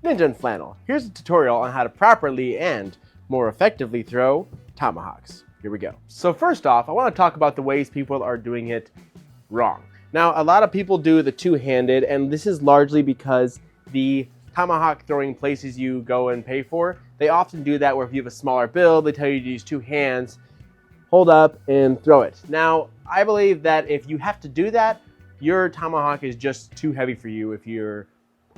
Ninja and Flannel. Here's a tutorial on how to properly and more effectively throw tomahawks. Here we go. So first off, I want to talk about the ways people are doing it wrong. Now, a lot of people do the two-handed, and this is largely because the tomahawk throwing places you go and pay for, they often do that where if you have a smaller build, they tell you to use two hands, hold up, and throw it. Now, I believe that if you have to do that, your tomahawk is just too heavy for you if you're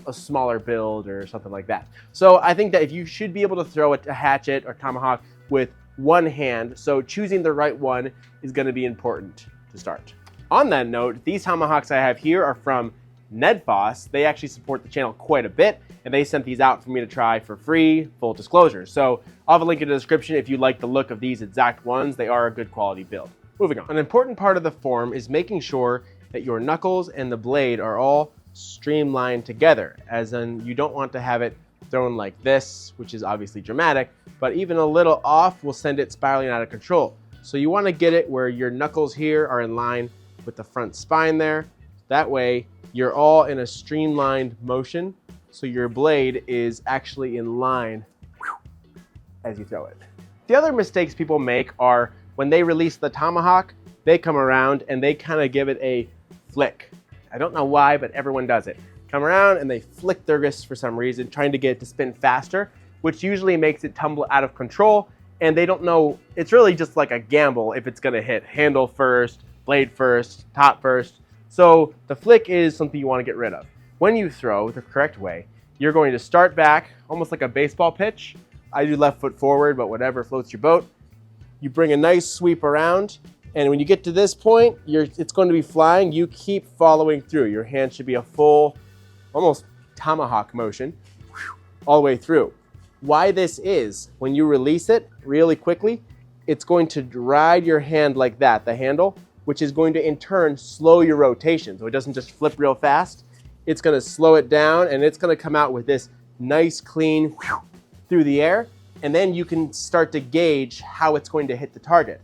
a smaller build or something like that. So I think that if you should be able to throw a hatchet or tomahawk with one hand, so choosing the right one is going to be important to start. On that note, these tomahawks I have here are from Ned Foss. They actually support the channel quite a bit, and they sent these out for me to try for free, full disclosure. So I'll have a link in the description if you like the look of these exact ones. They are a good quality build. Moving on. An important part of the form is making sure that your knuckles and the blade are all streamlined together, as in you don't want to have it thrown like this, which is obviously dramatic, but even a little off will send it spiraling out of control. So you want to get it where your knuckles here are in line with the front spine there. That way you're all in a streamlined motion, so your blade is actually in line as you throw it. The other mistakes people make are when they release the tomahawk, they come around and they kind of give it a flick. I don't know why, but everyone does it. Come around and they flick their wrists for some reason, trying to get it to spin faster, which usually makes it tumble out of control, and they don't know, it's really just like a gamble if it's gonna hit handle first, blade first, top first. So the flick is something you want to get rid of. When you throw the correct way, you're going to start back almost like a baseball pitch. I do left foot forward, but whatever floats your boat. You bring a nice sweep around, and when you get to this point, it's going to be flying. You keep following through. Your hand should be a full, almost tomahawk motion, all the way through. Why this is, when you release it really quickly, it's going to ride your hand like that, the handle, which is going to in turn slow your rotation. So it doesn't just flip real fast. It's gonna slow it down, and it's gonna come out with this nice clean through the air. And then you can start to gauge how it's going to hit the target.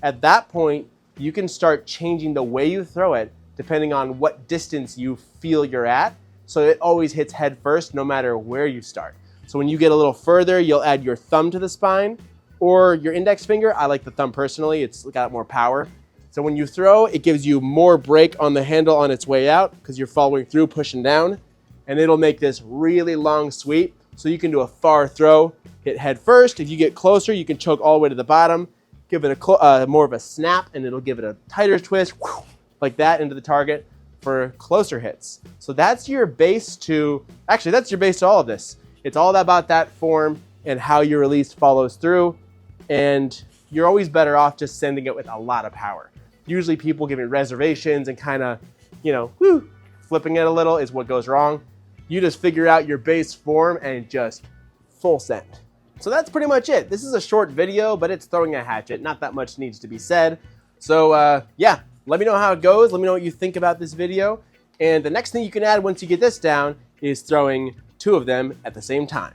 At that point, you can start changing the way you throw it depending on what distance you feel you're at. So it always hits head first no matter where you start. So when you get a little further, you'll add your thumb to the spine or your index finger. I like the thumb personally, it's got more power. So when you throw, it gives you more break on the handle on its way out because you're following through, pushing down, and it'll make this really long sweep. So you can do a far throw, hit head first. If you get closer, you can choke all the way to the bottom, give it a more of a snap, and it'll give it a tighter twist, like that into the target for closer hits. So that's your base to, actually that's your base to all of this. It's all about that form and how your release follows through, and you're always better off just sending it with a lot of power. Usually people giving reservations and kind of, flipping it a little is what goes wrong. You just figure out your base form and just full send. So that's pretty much it. This is a short video, but it's throwing a hatchet. Not that much needs to be said. So yeah, let me know how it goes. Let me know what you think about this video. And the next thing you can add once you get this down is throwing two of them at the same time.